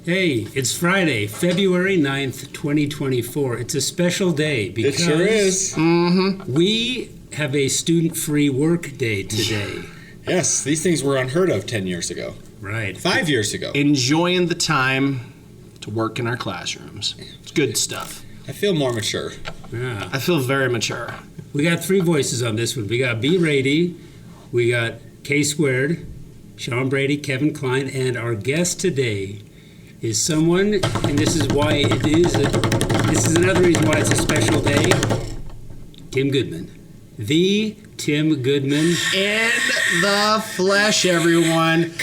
Hey, it's Friday, February 9th, 2024. It's a special day because it sure is. We have a student-free work day today. Yes, these things were unheard of 10 years ago. Right. 5 years ago. Enjoying the time to work in our classrooms. It's good stuff. I feel more mature. Yeah. I feel very mature. We got three voices on this one. We got B. Rady, we got K Squared, Sean Brady, Kevin Klein, and our guest today is someone, and this is why this is another reason why it's a special day, Tim Goodman. The Tim Goodman. In the flesh, everyone.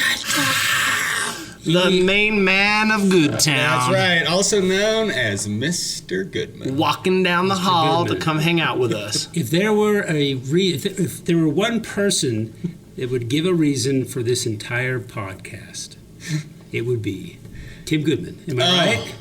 The main man of Goodtown. That's right, also known as Mr. Goodman. Walking down the hall Goodman. to come hang out with us. If there were if there were one person that would give a reason for this entire podcast, it would be Tim Goodman. Am I right?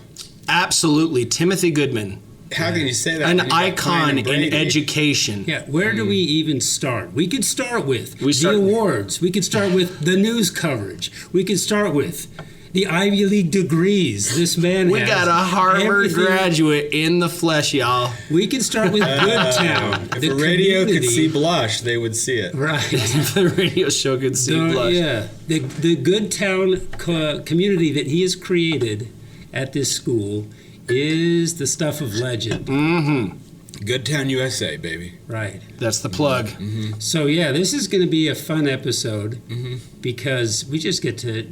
Absolutely. Timothy Goodman. How can you say that? An when you got icon Klein and Brady? in education. Yeah, where do we even start? We could start with We start- the awards. We could start with the news coverage. We could start with the Ivy League degrees this man We has. got a Harvard Everything. graduate in the flesh, y'all. We could start with Goodtown. If the a radio could community. see blush, they would see it. Right. The radio show could see blush. Yeah, the Goodtown community that he has created at this school is the stuff of legend. Goodtown, USA, baby. Right. That's the plug. So yeah, this is going to be a fun episode because we just get to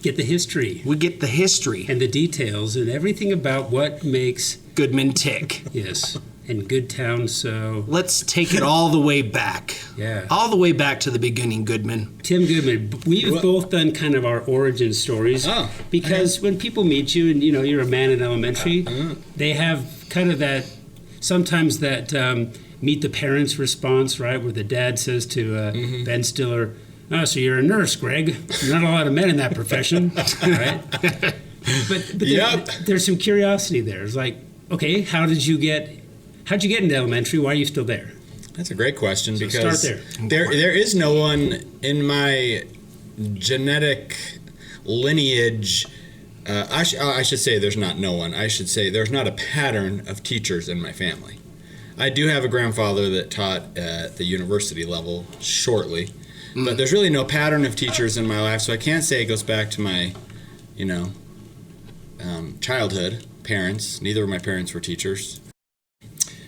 get the history We get the history. and the details and everything about what makes Goodman tick. yes and Goodtown. So Let's take it all the way back. yeah, All the way back to the beginning, Goodman. Tim Goodman. We've What? both done kind of our origin stories because when people meet you and you're a man in elementary, they have kind of that sometimes that meet the parents response, right, where the dad says to Ben Stiller, "Oh, so you're a nurse, Greg? Not a lot of men in that profession, right?" But Yep. there's some curiosity there. It's like, okay, how'd you get into elementary? Why are you still there? That's a great question So because start there is no one in my genetic lineage. I should say there's not no one. I should say there's not a pattern of teachers in my family. I do have a grandfather that taught at the university level shortly, but there's really no pattern of teachers in my life, so I can't say it goes back to my, childhood parents. Neither of my parents were teachers.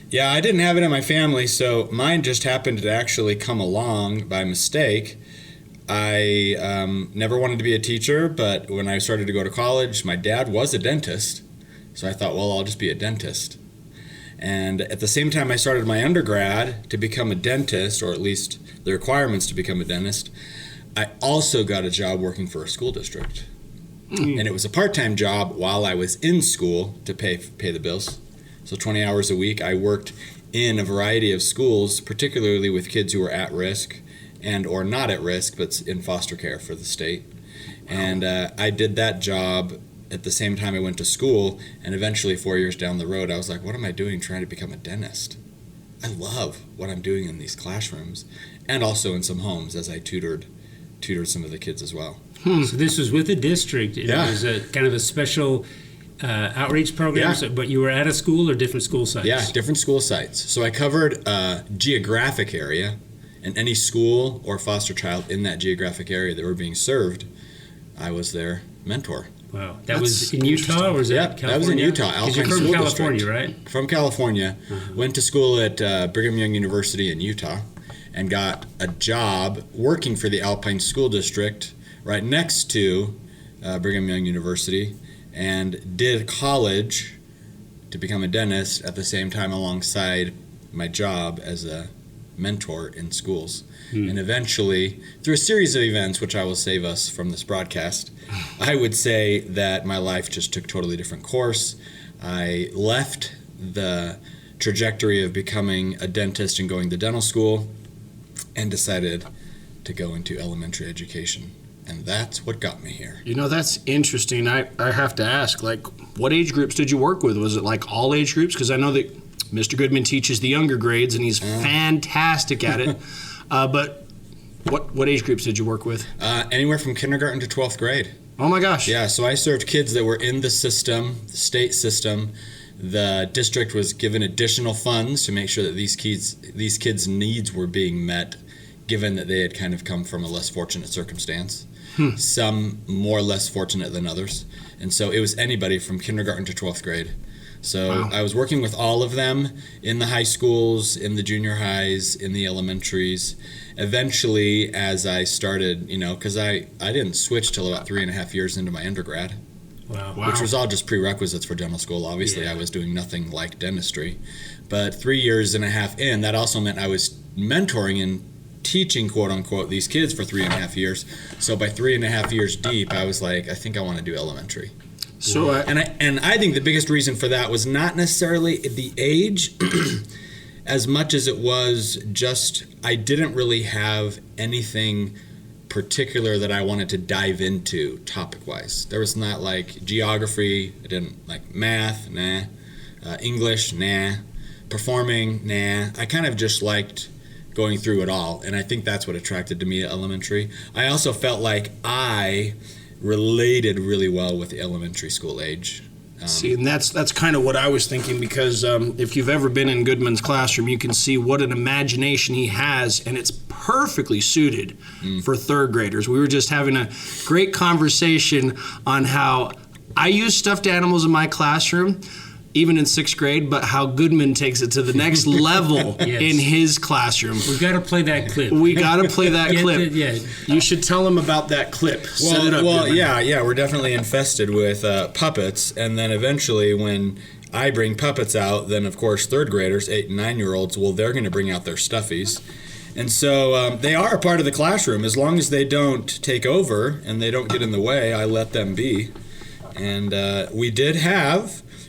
Yeah, I didn't have it in my family, so mine just happened to actually come along by mistake. I never wanted to be a teacher, but when I started to go to college, my dad was a dentist, so I thought, well, I'll just be a dentist. And at the same time I started my undergrad to become a dentist, or at least the requirements to become a dentist, I also got a job working for a school district. And it was a part-time job while I was in school to pay the bills. So 20 hours a week, I worked in a variety of schools, particularly with kids who were at risk and or not at risk, but in foster care for the state. And I did that job at the same time I went to school, and eventually 4 years down the road, I was like, what am I doing trying to become a dentist? I love what I'm doing in these classrooms and also in some homes as I tutored some of the kids as well. So this was with the district. It Yeah. was a kind of a special outreach program, Yeah. but you were at a school or different school sites? Yeah, different school sites. So I covered a geographic area, and any school or foster child in that geographic area that were being served, I was their mentor. Wow. That was in Utah, or was that California? That was in Utah, Because you're Alpine from School California, District. right? From California. Went to school at Brigham Young University in Utah and got a job working for the Alpine School District right next to Brigham Young University, and did college to become a dentist at the same time alongside my job as a mentor in schools. And eventually, through a series of events, which I will save us from this broadcast, I would say that my life just took a totally different course. I left the trajectory of becoming a dentist and going to dental school and decided to go into elementary education. And that's what got me here. That's interesting. I have to ask, what age groups did you work with? Was it all age groups? Because I know that Mr. Goodman teaches the younger grades, and he's fantastic at it. But What age groups did you work with? Anywhere from kindergarten to 12th grade. Oh my gosh. Yeah, so I served kids that were in the system, the state system. The district was given additional funds to make sure that these kids' needs were being met, given that they had kind of come from a less fortunate circumstance. Some more or less fortunate than others. And so it was anybody from kindergarten to 12th grade. So wow. I was working with all of them in the high schools, in the junior highs, in the elementaries. Eventually, as I started, because I didn't switch till about 3.5 years into my undergrad. Wow. Which was all just prerequisites for dental school. Obviously, I was doing nothing like dentistry. But 3.5 years in, that also meant I was mentoring and teaching, quote unquote, these kids for 3.5 years. So by 3.5 years deep, I was like, I think I want to do elementary. So and I think the biggest reason for that was not necessarily the age as much as it was just I didn't really have anything particular that I wanted to dive into topic-wise. There was not like geography, I didn't like math, nah, English, nah, performing, nah. I kind of just liked going through it all, and I think that's what attracted to me at elementary. I also felt like I related really well with the elementary school age. See, and that's kind of what I was thinking, because if you've ever been in Goodman's classroom, you can see what an imagination he has, and it's perfectly suited for third graders. We were just having a great conversation on how I use stuffed animals in my classroom, even in 6th grade, but how Goodman takes it to the next level in his classroom. We've got to play that clip. We got to play that clip. Yeah. You should tell him about that clip. Set it up, Goodman. Yeah, we're definitely infested with puppets, and then eventually when I bring puppets out, then of course 3rd graders, 8 and 9-year-olds, well, they're going to bring out their stuffies. And so they are a part of the classroom. As long as they don't take over and they don't get in the way, I let them be. And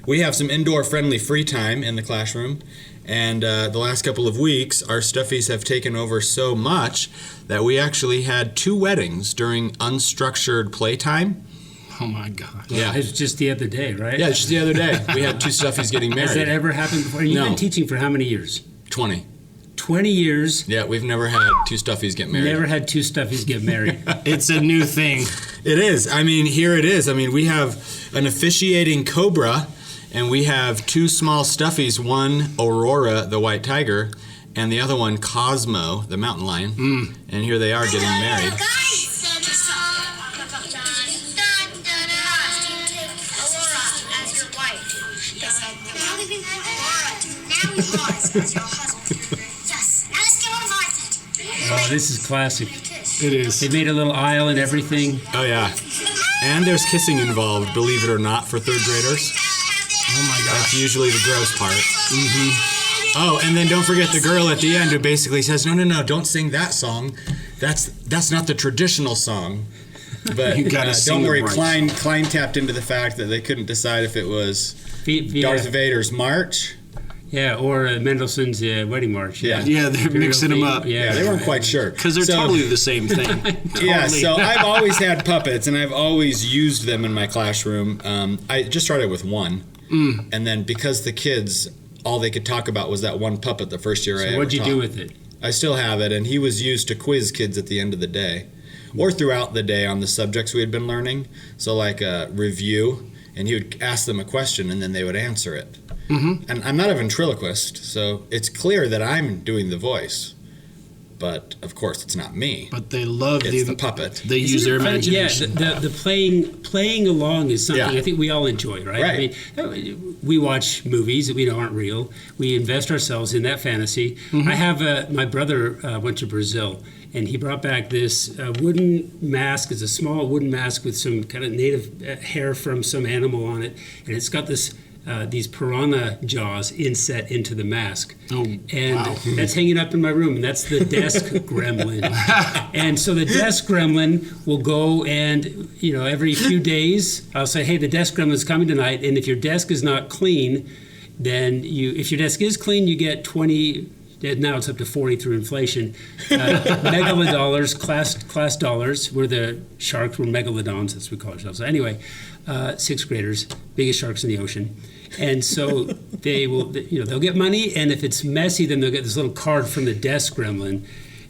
we have some indoor-friendly free time in the classroom, and the last couple of weeks, our stuffies have taken over so much that we actually had 2 weddings during unstructured playtime. Oh, my God. Yeah. It was just the other day, right? Yeah, just the other day. We had 2 stuffies getting married. Has that ever happened before? You've been teaching for how many years? 20. 20 years. Yeah, we've never had 2 stuffies get married. Never had 2 stuffies get married. It's a new thing. It is. I mean, here it is. I mean, we have an officiating cobra, and we have 2 small stuffies, one Aurora, the white tiger, and the other one Cosmo, the mountain lion. And here they are getting married. Oh, this is classic. It is. They made a little aisle and everything. Oh, yeah. And there's kissing involved, believe it or not, for 3rd graders. Oh my gosh. That's usually the gross part. Oh, and then don't forget the girl at the end who basically says, no, don't sing that song. That's not the traditional song. But you gotta don't worry, right. Klein tapped into the fact that they couldn't decide if it was Darth Vader's March. Yeah, or Mendelssohn's Wedding March. Yeah, they're mixing them up. Yeah, they weren't quite sure. Because they're totally the same thing. Yeah, so I've always had puppets, and I've always used them in my classroom. I just started with 1. And then because the kids, all they could talk about was that one puppet the first year I ever taught. What'd you do with it? I still have it, and he was used to quiz kids at the end of the day or throughout the day on the subjects we had been learning. So like a review, and he would ask them a question, and then they would answer it. And I'm not a ventriloquist, so it's clear that I'm doing the voice. But, of course, it's not me. But they love the puppet. They use their imagination. Yeah, the playing along is something I think we all enjoy, right? Right. I mean, we watch movies that we know aren't real. We invest ourselves in that fantasy. I have my brother went to Brazil, and he brought back this wooden mask. It's a small wooden mask with some kind of native hair from some animal on it, and it's got this these piranha jaws inset into the mask. That's hanging up in my room, and that's the desk gremlin. And so the desk gremlin will go and, every few days, I'll say, hey, the desk gremlin's coming tonight, and if your desk is not clean, then if your desk is clean, you get 20, now it's up to 40 through inflation, megalodollars, class dollars, where the sharks were megalodons, that's what we call ourselves. So anyway, 6th graders, biggest sharks in the ocean. And so they'll get money, and if it's messy, then they'll get this little card from the desk gremlin.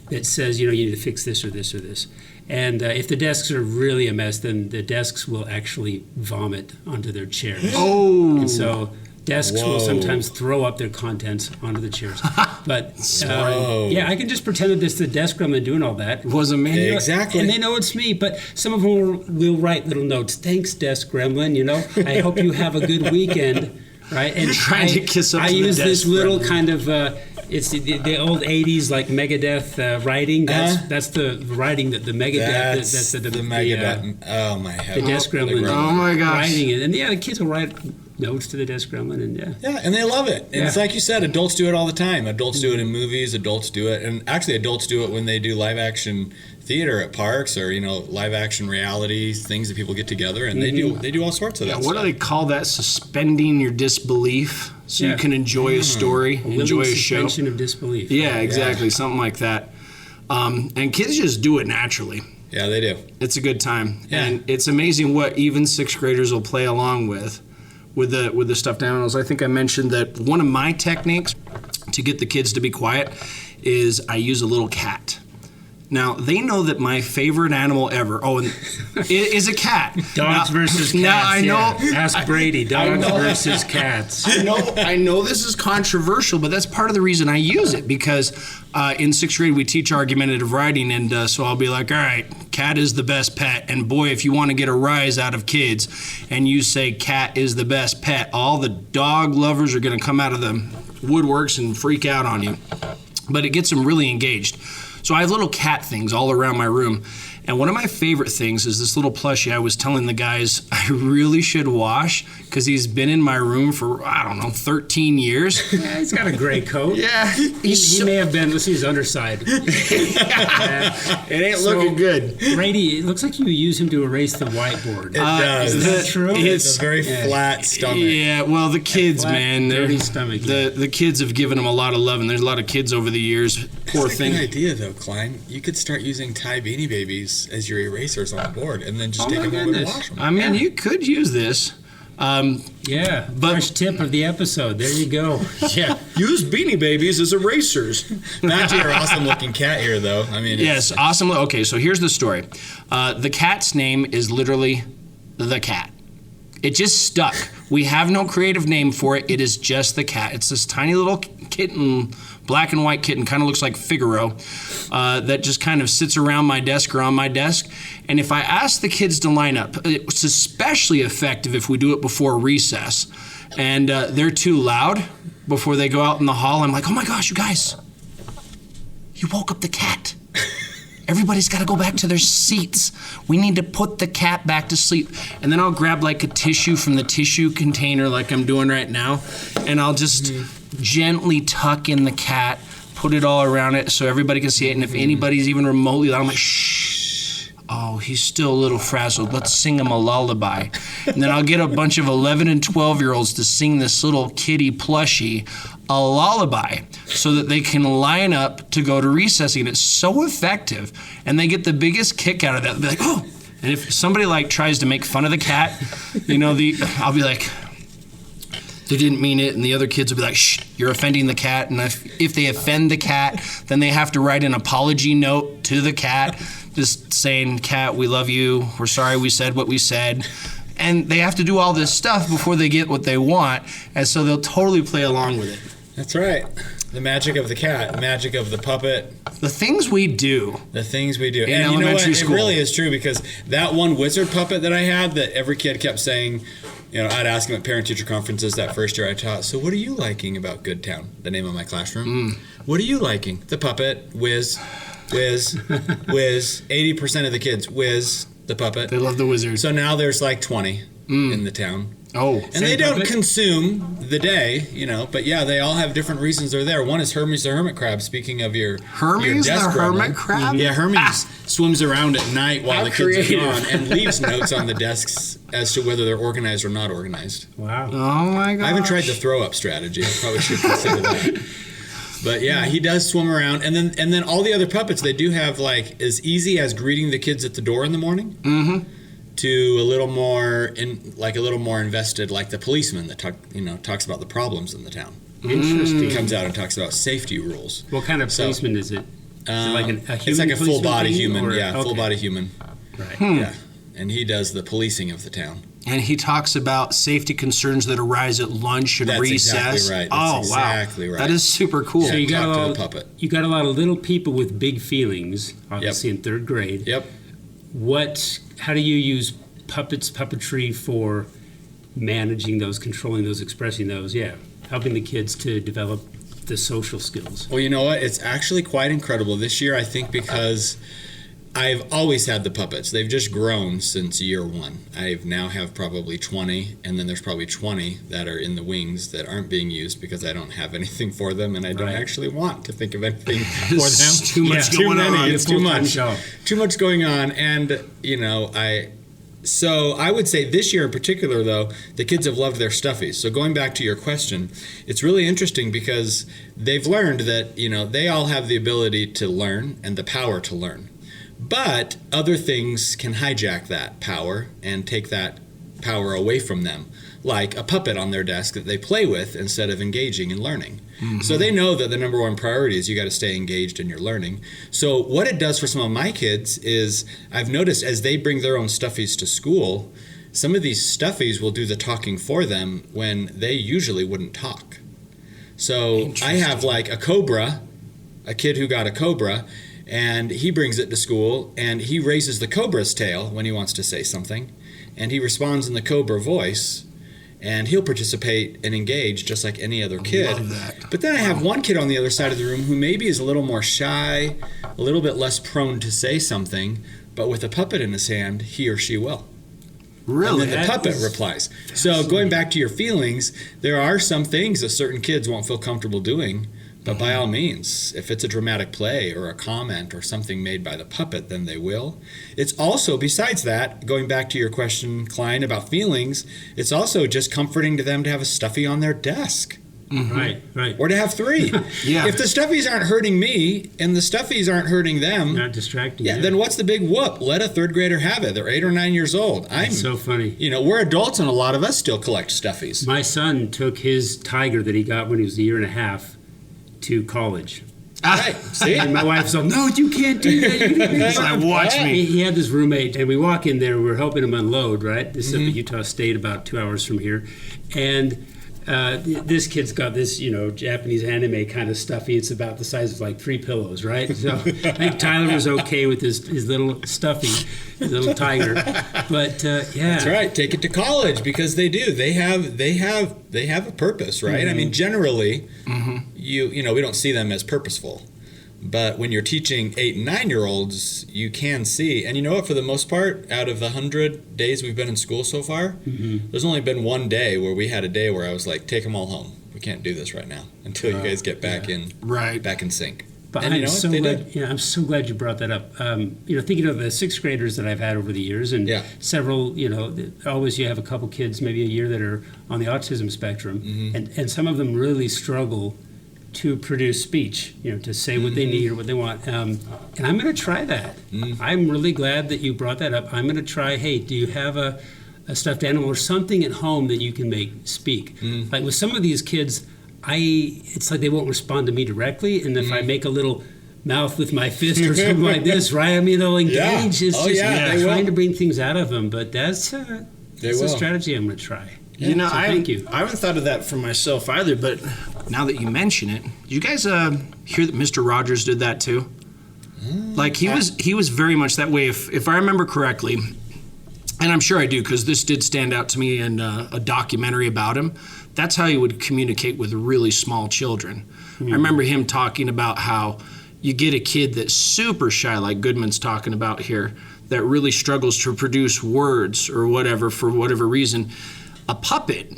that says, you need to fix this or this or this. And if the desks are really a mess, then the desks will actually vomit onto their chairs. Oh! And so desks will sometimes throw up their contents onto the chairs. But I can just pretend that it's the desk gremlin doing all that. It wasn't me. Exactly. And they know it's me, but some of them will write little notes. Thanks, desk gremlin, I hope you have a good weekend, right? And trying to kiss up I to the use this desk little gremlin. kind of... it's the old 80s like Megadeth writing. That's the writing that the Megadeth. That's the Megadeth. Oh my heavens. The desk gremlin. Oh my gosh. Writing it, and the kids will write notes to the desk gremlin, and Yeah, and they love it. And it's like you said, adults do it all the time. Adults do it in movies. Adults do it, and actually, adults do it when they do live action theater at parks or live action reality things that people get together, and they do all sorts of that. What do they call that? Suspending your disbelief, so you can enjoy a story, enjoy a show. Suspension of disbelief. Yeah, exactly, something like that. And kids just do it naturally. Yeah, they do. It's a good time, Yeah. and it's amazing what even sixth graders will play along with the stuffed animals. I think I mentioned that one of my techniques to get the kids to be quiet is I use a little cat. Now, they know that my favorite animal ever, is a cat. Dogs versus cats. Now, I know. Yeah. Ask Brady. Dogs versus cats. I know this is controversial, but that's part of the reason I use it, because in sixth grade we teach argumentative writing, and so I'll be like, all right, cat is the best pet, and boy, if you want to get a rise out of kids and you say cat is the best pet, all the dog lovers are going to come out of the woodworks and freak out on you. But it gets them really engaged. So I have little cat things all around my room. And one of my favorite things is this little plushie I was telling the guys I really should wash because he's been in my room for, 13 years. Yeah, he's got a gray coat. Yeah. He may have been, let's see his underside. It ain't looking good. Brady, it looks like you use him to erase the whiteboard. It does. Is that true? It's a very flat stomach. Yeah, well, the kids, Flat, man. dirty stomach. The kids have given him a lot of love, and there's a lot of kids over the years. Poor That's thing. a good idea, though, Klein. You could start using Thai Beanie Babies as your erasers on the board, and then just take my them over and goodness. wash them. I mean, you could use this. Yeah, But- first tip of the episode. There you go. Yeah. Use Beanie Babies as erasers. Back to your awesome-looking cat here, though. I mean, Yes, awesome. Okay, so here's the story. The cat's name is literally the cat. It just stuck. We have no creative name for it. It is just the cat. It's this tiny little kitten, black and white kitten, kind of looks like Figaro, that just kind of sits around my desk or on my desk. And if I ask the kids to line up, it's especially effective if we do it before recess. And they're too loud before they go out in the hall. I'm like, oh my gosh, you guys, you woke up the cat. Everybody's got to go back to their seats. We need to put the cat back to sleep. And then I'll grab like a tissue from the tissue container like I'm doing right now, and I'll just gently tuck in the cat, put it all around it so everybody can see it. And if anybody's even remotely loud, I'm like, shh. Oh, he's still a little frazzled. Let's sing him a lullaby. And then I'll get a bunch of 11 and 12-year-olds to sing this little kitty plushie a lullaby so that they can line up to go to recess. And it's so effective. And they get the biggest kick out of that. They'll be like, oh. And if somebody like tries to make fun of the cat, I'll be like, they didn't mean it. And the other kids will be like, shh, you're offending the cat. And if they offend the cat, then they have to write an apology note to the cat, just saying, cat, we love you. We're sorry we said what we said. And they have to do all this stuff before they get what they want. And so they'll totally play along with it. That's right. The magic of the cat, the magic of the puppet. The things we do. The things we do. In And you know what? elementary school. It really is true, because that one wizard puppet that I had that every kid kept saying, I'd ask him at parent-teacher conferences that first year I taught, so what are you liking about Goodtown, the name of my classroom? What are you liking? The puppet, whiz, whiz, whiz. 80% of the kids, whiz, the puppet. They love the wizard. So now there's like 20 in the town. Oh. And they don't consume the day, but yeah, they all have different reasons they're there. One is Hermes the hermit crab, speaking of your Hermes the desk hermit gremlin. crab? Yeah, Hermes swims around at night while How the kids creative. are gone and leaves notes on the desks as to whether they're organized or not organized. Wow. Oh my gosh. I haven't tried the throw-up strategy. I probably should consider that. But yeah, he does swim around, and then all the other puppets, they do have like as easy as greeting the kids at the door in the morning. Mm-hmm. To a little more invested, like the policeman that talks about the problems in the town. Interesting. He comes out and talks about safety rules. What kind of policeman is it? Is it like a human it's like a full body human, okay. full body human. Right. Yeah. And he does the policing of the town. And he talks about safety concerns that arise at lunch and That's recess. Exactly right. That's exactly right. That is super cool. So you got Talk to the puppet. You got a lot of little people with big feelings, obviously in third grade. Yep. How do you use puppetry for managing those, controlling those, expressing those? Yeah, helping the kids to develop the social skills. Well, you know what? It's actually quite incredible this year, I think, because I've always had the puppets. They've just grown since year one. I now have probably 20, and then there's probably 20 that are in the wings that aren't being used because I don't have anything for them, and I don't actually want to think of anything for them. It's too much going on. It's too much. Too much going on, and So I would say this year in particular, though, the kids have loved their stuffies. So going back to your question, it's really interesting because they've learned that, they all have the ability to learn and the power to learn. But other things can hijack that power and take that power away from them, like a puppet on their desk that they play with instead of engaging in learning. Mm-hmm. So they know that the number one priority is you got to stay engaged in your learning. So what it does for some of my kids is I've noticed as they bring their own stuffies to school, some of these stuffies will do the talking for them when they usually wouldn't talk. So I have like a kid who got a cobra, and he brings it to school, and he raises the cobra's tail when he wants to say something, and he responds in the cobra voice, and he'll participate and engage just like any other kid. Love that. But then I have one kid on the other side of the room who maybe is a little more shy, a little bit less prone to say something, but with a puppet in his hand, he or she will. Really? And then the puppet replies. So going back to your feelings, there are some things that certain kids won't feel comfortable doing. But by all means, if it's a dramatic play or a comment or something made by the puppet, then they will. It's also, besides that, going back to your question, Klein, about feelings, it's also just comforting to them to have a stuffy on their desk. Mm-hmm. Right. Or to have 3. Yeah. If the stuffies aren't hurting me and the stuffies aren't hurting them, not distracting. Then what's the big whoop? Let a third grader have it. They're 8 or 9 years old. That's so funny. We're adults and a lot of us still collect stuffies. My son took his tiger that he got when he was a year and a half to college. Right. See? And my wife's like, no, you can't do that. He's like, watch me. He had this roommate, and we walk in there. We're helping him unload, right? This is up at Utah State, about 2 hours from here. And this kid's got this, Japanese anime kind of stuffy. It's about the size of like 3 pillows, right? So I think Tyler was okay with his little stuffy, his little tiger. But That's right. Take it to college because they do. They have a purpose, right? Mm-hmm. I mean, generally, we don't see them as purposeful. But when you're teaching 8 and 9-year-olds, you can see. And you know what? For the most part, out of the 100 days we've been in school so far, there's only been one day where we had a day where I was like, take them all home. We can't do this right now until you guys get back in sync. But and I'm so glad. Yeah, I'm so glad you brought that up. Thinking of the 6th graders that I've had over the years, and several. Always you have a couple kids, maybe a year, that are on the autism spectrum, and some of them really struggle to produce speech, to say what they need or what they want. And I'm going to try that. I'm really glad that you brought that up. I'm going to try, hey, do you have a stuffed animal or something at home that you can make speak? Like with some of these kids, it's like they won't respond to me directly. And if I make a little mouth with my fist or something like this, right? I mean, they'll engage. It's trying to bring things out of them. But that's a strategy I'm going to try. Thank you. I haven't thought of that for myself either, but now that you mention it, did you guys hear that Mr. Rogers did that too? Like he was very much that way, if I remember correctly, and I'm sure I do because this did stand out to me in a documentary about him. That's how he would communicate with really small children. I remember him talking about how you get a kid that's super shy, like Goodman's talking about here, that really struggles to produce words or whatever for whatever reason. A puppet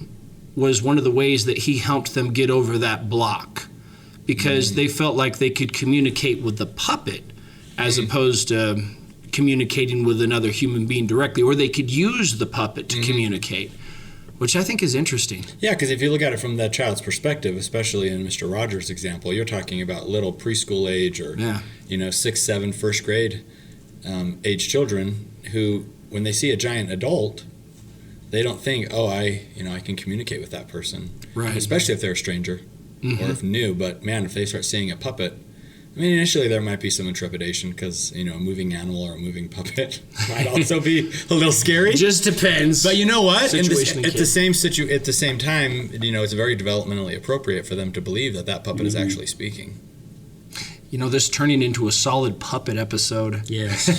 was one of the ways that he helped them get over that block because they felt like they could communicate with the puppet as opposed to communicating with another human being directly, or they could use the puppet to communicate, which I think is interesting. Yeah, because if you look at it from that child's perspective, especially in Mr. Rogers' example, you're talking about little preschool age or 6, 7, first grade age children who, when they see a giant adult, they don't think, I can communicate with that person. Right. Especially if they're a stranger or if new. But man, if they start seeing a puppet, I mean, initially there might be some trepidation because, a moving animal or a moving puppet might also be a little scary. Just depends. But you know what? At Situation the same time, it's very developmentally appropriate for them to believe that puppet is actually speaking. This is turning into a solid puppet episode. Yes.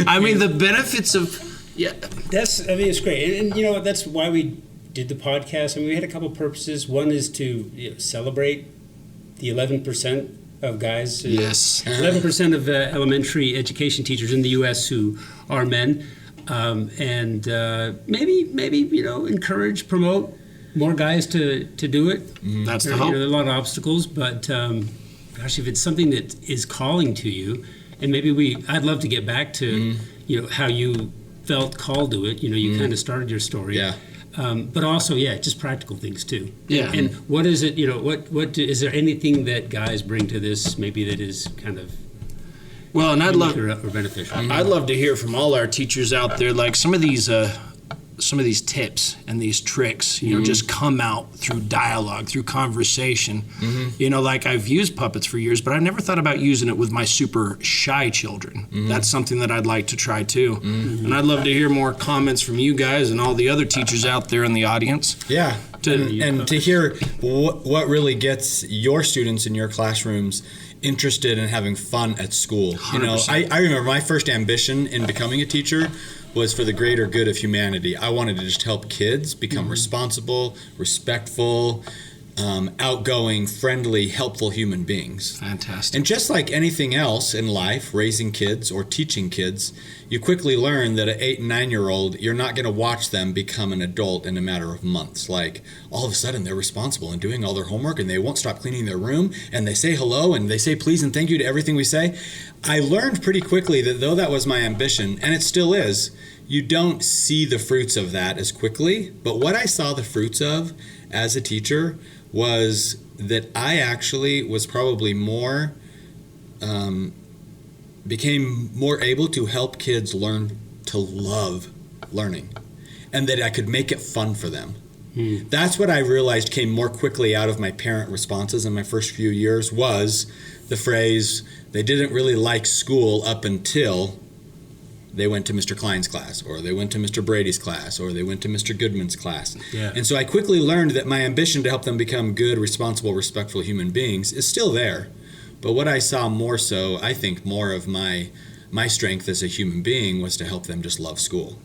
I mean, the benefits of... Yeah. It's great. And that's why we did the podcast. I mean, we had a couple purposes. One is to celebrate the 11% of guys. Yes. 11% of elementary education teachers in the U.S. who are men. And maybe encourage, promote more guys to do it. Mm-hmm. That's the hope. There are a lot of obstacles, but gosh, if it's something that is calling to you, and I'd love to get back to how you felt called to it. You kind of started your story. Yeah. But also, just practical things too. Yeah. And what is it? Is there anything that guys bring to this? Maybe that is kind of and I'd love or beneficial. I'd love to hear from all our teachers out there, like some of these tips and these tricks, just come out through dialogue, through conversation. Like I've used puppets for years, but I never thought about using it with my super shy children. That's something that I'd like to try too. And I'd love to hear more comments from you guys and all the other teachers out there in the audience. Yeah, and to hear what really gets your students in your classrooms interested in having fun at school. 100%. I remember my first ambition in becoming a teacher was for the greater good of humanity. I wanted to just help kids become responsible, respectful, outgoing, friendly, helpful human beings. Fantastic. And just like anything else in life, raising kids or teaching kids, you quickly learn that an 8 and 9-year-old, you're not going to watch them become an adult in a matter of months. Like all of a sudden they're responsible and doing all their homework and they won't stop cleaning their room and they say hello and they say please and thank you to everything we say. I learned pretty quickly that though that was my ambition, and it still is, you don't see the fruits of that as quickly. But what I saw the fruits of as a teacher was that I actually was probably became more able to help kids learn to love learning, and that I could make it fun for them. That's what I realized came more quickly out of my parent responses in my first few years was the phrase, they didn't really like school up until they went to Mr. Klein's class, or they went to Mr. Brady's class, or they went to Mr. Goodman's class. Yeah. And so I quickly learned that my ambition to help them become good, responsible, respectful human beings is still there. But what I saw more so, I think more of my strength as a human being was to help them just love school.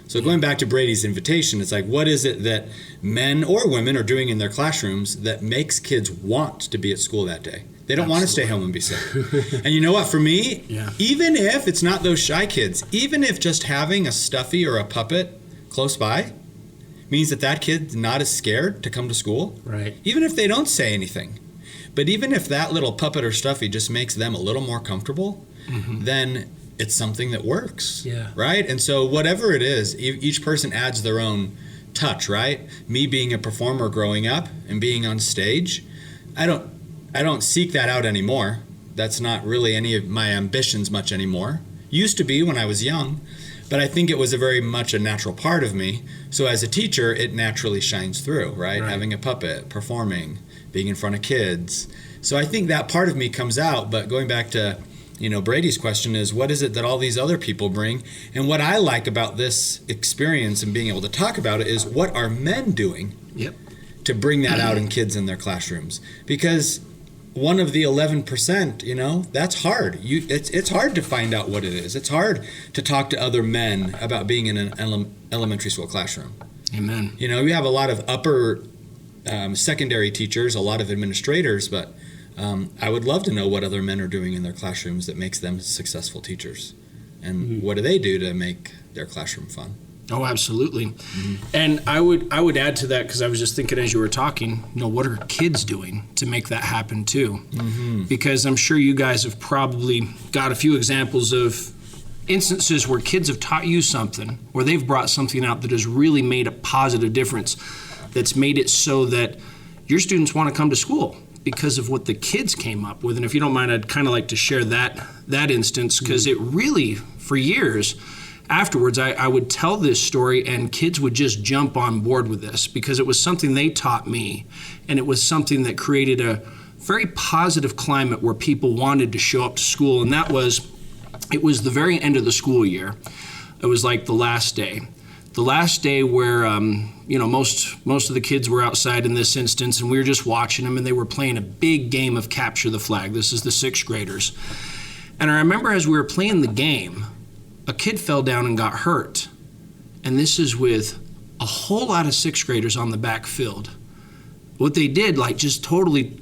So going back to Brady's invitation, it's like, what is it that men or women are doing in their classrooms that makes kids want to be at school that day? They don't want to stay home and be sick. And you know what, for me, even if it's not those shy kids, even if just having a stuffy or a puppet close by means that kid's not as scared to come to school, right? Even if they don't say anything. But even if that little puppet or stuffy just makes them a little more comfortable, then it's something that works, right? And so whatever it is, each person adds their own touch, right? Me being a performer growing up and being on stage, I don't seek that out anymore. That's not really any of my ambitions much anymore. Used to be when I was young, but I think it was very much a natural part of me. So as a teacher, it naturally shines through, right? Having a puppet, performing, being in front of kids. So I think that part of me comes out, but going back to, Brady's question is, what is it that all these other people bring? And what I like about this experience and being able to talk about it is, what are men doing to bring that out in kids in their classrooms? Because one of the 11%, that's hard. It's hard to find out what it is. It's hard to talk to other men about being in an elementary school classroom. Amen. You have a lot of upper secondary teachers, a lot of administrators, but I would love to know what other men are doing in their classrooms that makes them successful teachers. And what do they do to make their classroom fun? Oh, absolutely. And I would add to that, because I was just thinking as you were talking, what are kids doing to make that happen too? Because I'm sure you guys have probably got a few examples of instances where kids have taught you something, where they've brought something out that has really made a positive difference, that's made it so that your students want to come to school because of what the kids came up with. And if you don't mind, I'd kind of like to share that instance, because it really, for years, afterwards, I would tell this story and kids would just jump on board with this because it was something they taught me, and it was something that created a very positive climate where people wanted to show up to school, and it was the very end of the school year. It was like the last day. The last day where, most of the kids were outside in this instance, and we were just watching them, and they were playing a big game of capture the flag. This is the 6th graders. And I remember as we were playing the game, a kid fell down and got hurt. And this is with a whole lot of 6th graders on the backfield. What they did, just totally,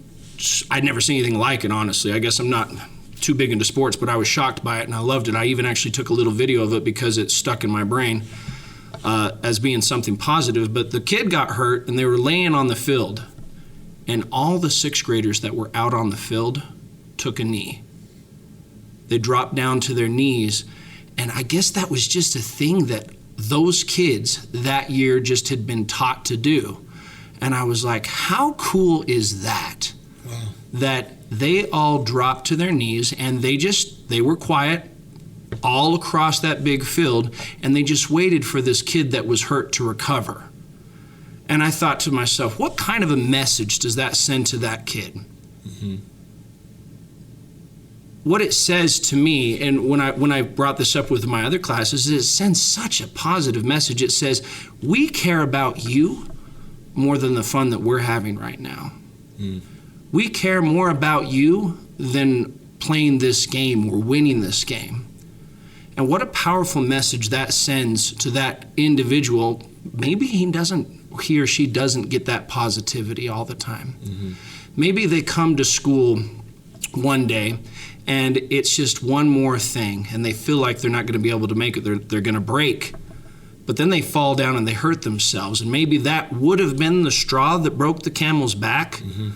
I'd never seen anything like it, honestly. I guess I'm not too big into sports, but I was shocked by it, and I loved it. I even actually took a little video of it because it stuck in my brain as being something positive. But the kid got hurt, and they were laying on the field, and all the 6th graders that were out on the field took a knee. They dropped down to their knees, and I guess that was just a thing that those kids that year just had been taught to do. And I was like, how cool is that? Wow. That they all dropped to their knees, and they were quiet all across that big field, and they just waited for this kid that was hurt to recover. And I thought to myself, what kind of a message does that send to that kid? Mm-hmm. What it says to me, and when I brought this up with my other classes, is it sends such a positive message. It says, we care about you more than the fun that we're having right now. Mm. We care more about you than playing this game or winning this game. And what a powerful message that sends to that individual. Maybe he or she doesn't get that positivity all the time. Mm-hmm. Maybe they come to school one day and it's just one more thing, and they feel like they're not going to be able to make it. They're going to break. But then they fall down and they hurt themselves, and maybe that would have been the straw that broke the camel's back. Mm-hmm.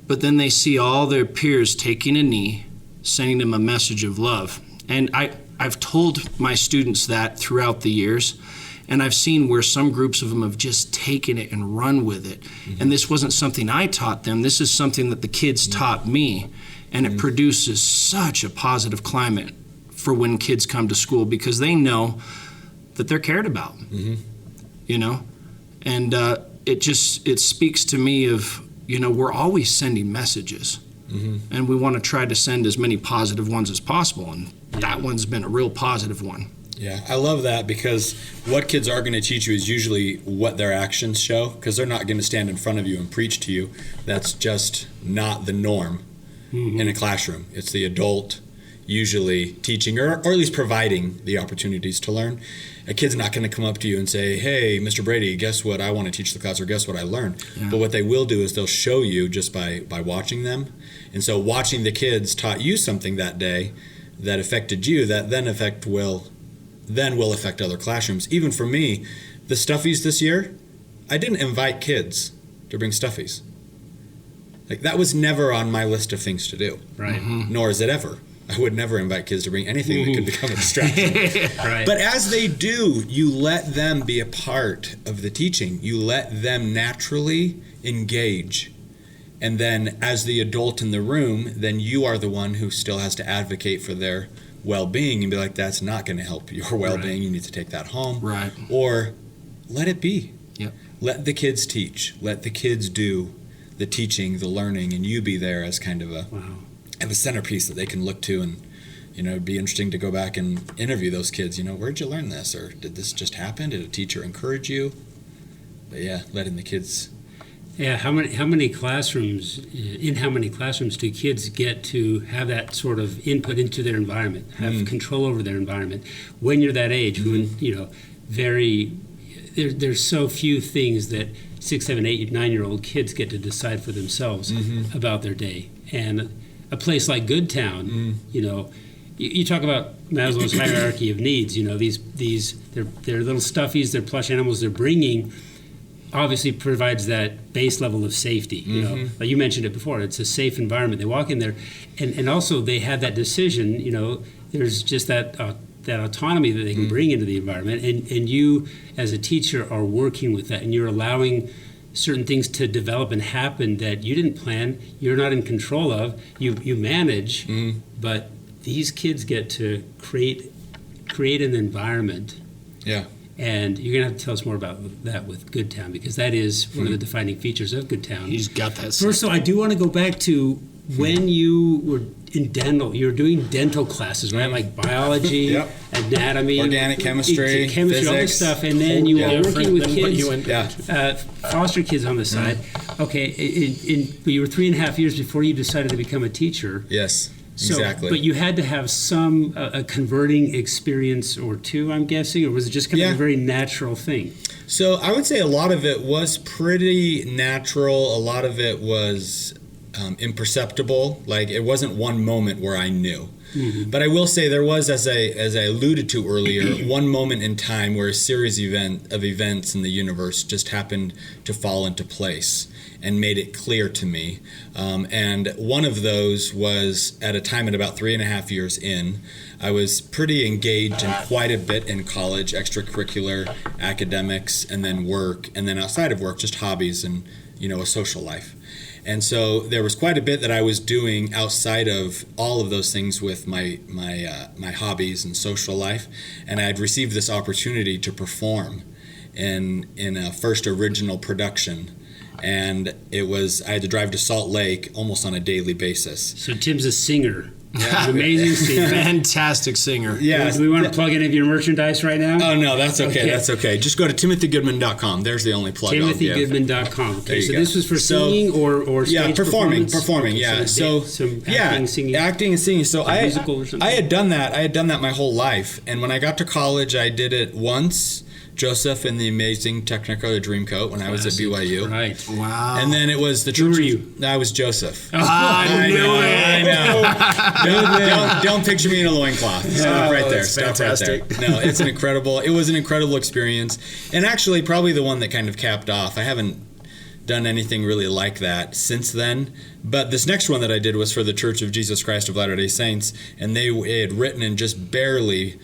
But then they see all their peers taking a knee, sending them a message of love. And I've told my students that throughout the years, and I've seen where some groups of them have just taken it and run with it. Mm-hmm. And this wasn't something I taught them. This is something that the kids taught me. And it produces such a positive climate for when kids come to school, because they know that they're cared about, and it speaks to me of, we're always sending messages, and we want to try to send as many positive ones as possible, and that one's been a real positive one. Yeah, I love that, because what kids are going to teach you is usually what their actions show, because they're not going to stand in front of you and preach to you. That's just not the norm in a classroom. It's the adult usually teaching or at least providing the opportunities to learn. A kid's not going to come up to you and say, hey, Mr. Brady, guess what I want to teach the class, or guess what I learned. Yeah. But what they will do is they'll show you just by watching them. And so watching the kids taught you something that day that affected you, that then will affect other classrooms. Even for me, the Stuffies this year, I didn't invite kids to bring Stuffies. That was never on my list of things to do. Right. Mm-hmm. Nor is it ever. I would never invite kids to bring anything that could become a distraction. Right. But as they do, you let them be a part of the teaching. You let them naturally engage. And then as the adult in the room, then you are the one who still has to advocate for their well-being and be like, that's not going to help your well-being. Right. You need to take that home. Right. Or let it be. Yep. Let the kids teach. Let the kids do the teaching, the learning, and you be there as kind of a centerpiece that they can look to. And it'd be interesting to go back and interview those kids. Where'd you learn this, or did this just happen? Did a teacher encourage you? But yeah, letting the kids. Yeah, how many classrooms do kids get to have that sort of input into their environment, have control over their environment when you're that age? When there's so few things that 6, 7, 8, 9-year-old kids get to decide for themselves about their day. And a place like Goodtown, you talk about Maslow's hierarchy of needs. They're little stuffies, they're plush animals they're bringing. Obviously provides that base level of safety. Like you mentioned it before, it's a safe environment. They walk in there, and also they have that decision. There's just that autonomy that they can bring into the environment, and you as a teacher are working with that, and you're allowing certain things to develop and happen that you didn't plan, you're not in control of, you manage, but these kids get to create an environment. Yeah. And you're going to have to tell us more about that with Goodtown, because that is one of the defining features of Goodtown. He's got that. First of all, I do want to go back to when you were in dental. You were doing dental classes, right? Like biology, anatomy, organic chemistry, all this physics. stuff. And then you were working with kids, foster kids on the side. Okay, but you were 3.5 years before you decided to become a teacher. Yes. So, exactly. But you had to have some a converting experience or two, I'm guessing, or was it just kind of a very natural thing? So I would say a lot of it was pretty natural. A lot of it was imperceptible. Like, it wasn't one moment where I knew. Mm-hmm. But I will say there was, as I alluded to earlier, one moment in time where a series of events in the universe just happened to fall into place and made it clear to me. And one of those was at a time at about 3.5 years in. I was pretty engaged in quite a bit in college, extracurricular, academics, and then work, and then outside of work, just hobbies and, a social life. And so there was quite a bit that I was doing outside of all of those things with my hobbies and social life. And I had received this opportunity to perform in a first original production. And I had to drive to Salt Lake almost on a daily basis. So Tim's a singer. Yeah, amazing singer. Fantastic singer. Yeah. Do we want to plug any of your merchandise right now? Oh, no, that's okay. That's okay. Just go to timothygoodman.com. There's the only plug. timothygoodman.com. Okay, so go. this was for singing or stage performing. Okay, So some acting, singing. Acting and singing. So I had done that. I had done that my whole life. And when I got to college, I did it once. Joseph in the Amazing Technicolor Dreamcoat when I was at BYU. Right. Wow. And then it was the church. Who were you? I was Joseph. I know. Don't picture me in a loincloth. Stop right there. Stop fantastic. right there. No, it was an incredible experience. And actually probably the one that kind of capped off. I haven't done anything really like that since then. But this next one that I did was for the Church of Jesus Christ of Latter-day Saints. And they had written and just barely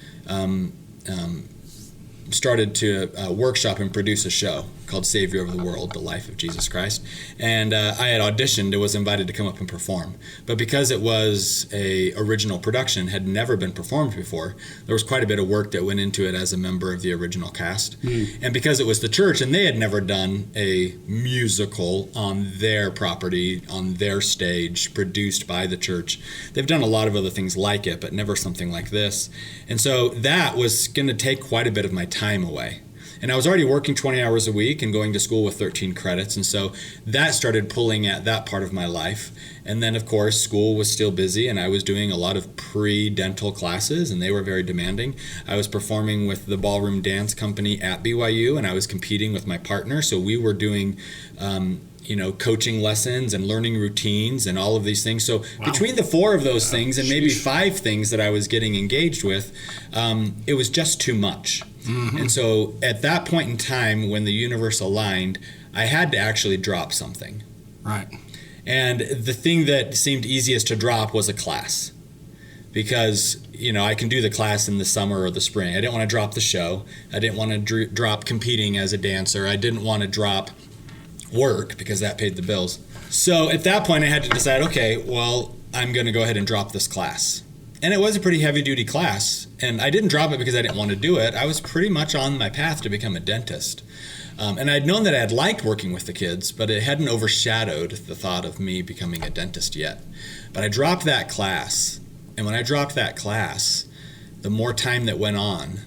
started to workshop and produce a show called Savior of the World, The Life of Jesus Christ. And I had auditioned and was invited to come up and perform. But because it was a original production, had never been performed before, there was quite a bit of work that went into it as a member of the original cast. And because it was the church and they had never done a musical on their property, on their stage, produced by the church, they've done a lot of other things like it, but never something like this. And so that was going to take quite a bit of my time away. And I was already working 20 hours a week and going to school with 13 credits. And so that started pulling at that part of my life. And then, of course, school was still busy and I was doing a lot of pre-dental classes and they were very demanding. I was performing with the ballroom dance company at BYU and I was competing with my partner. So we were doing coaching lessons and learning routines and all of these things. So between the four of those things and maybe 5 things that I was getting engaged with, it was just too much. Mm-hmm. And so at that point in time, when the universe aligned, I had to actually drop something. Right. And the thing that seemed easiest to drop was a class. Because, I can do the class in the summer or the spring. I didn't want to drop the show. I didn't want to drop competing as a dancer. I didn't want to drop work because that paid the bills. So at that point, I had to decide, okay, well, I'm going to go ahead and drop this class. And it was a pretty heavy-duty class. And I didn't drop it because I didn't want to do it. I was pretty much on my path to become a dentist. And I'd known that I had liked working with the kids, but it hadn't overshadowed the thought of me becoming a dentist yet. But I dropped that class. And when I dropped that class, the more time that went on,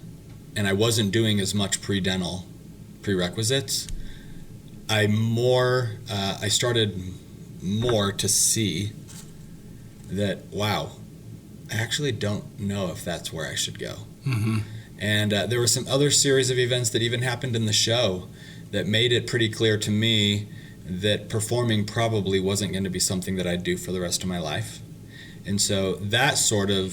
and I wasn't doing as much pre-dental prerequisites, I started more to see that, wow, I actually don't know if that's where I should go. Mm-hmm. And there were some other series of events that even happened in the show that made it pretty clear to me that performing probably wasn't going to be something that I'd do for the rest of my life. And so that sort of,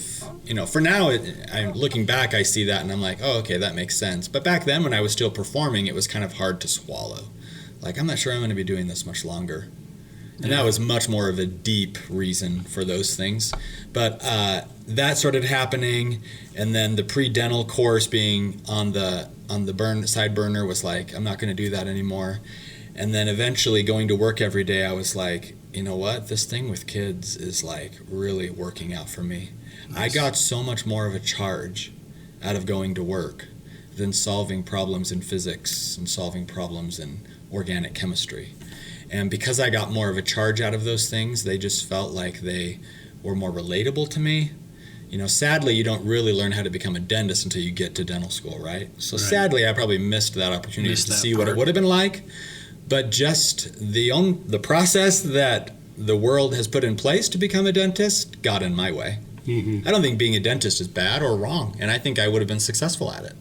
for now, I'm looking back, I see that and I'm like, oh, okay, that makes sense. But back then when I was still performing, it was kind of hard to swallow. Like, I'm not sure I'm going to be doing this much longer. And that was much more of a deep reason for those things. But that started happening, and then the pre-dental course being on the side burner was like, I'm not going to do that anymore. And then eventually going to work every day, I was like, you know what? This thing with kids is like really working out for me. Nice. I got so much more of a charge out of going to work than solving problems in physics and solving problems in organic chemistry. And because I got more of a charge out of those things, they just felt like they were more relatable to me. Sadly, you don't really learn how to become a dentist until you get to dental school, right? So sadly, I probably missed that opportunity to see what it would have been like. But just the process that the world has put in place to become a dentist got in my way. I don't think being a dentist is bad or wrong, and I think I would have been successful at it.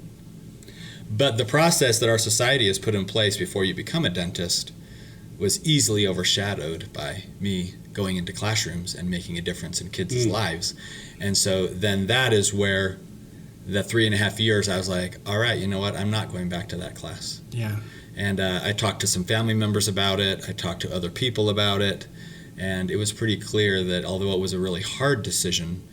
But the process that our society has put in place before you become a dentist was easily overshadowed by me going into classrooms and making a difference in kids' lives. And so then that is where the 3.5 years I was like, all right, you know what? I'm not going back to that class. Yeah. And I talked to some family members about it. I talked to other people about it. And it was pretty clear that although it was a really hard decision,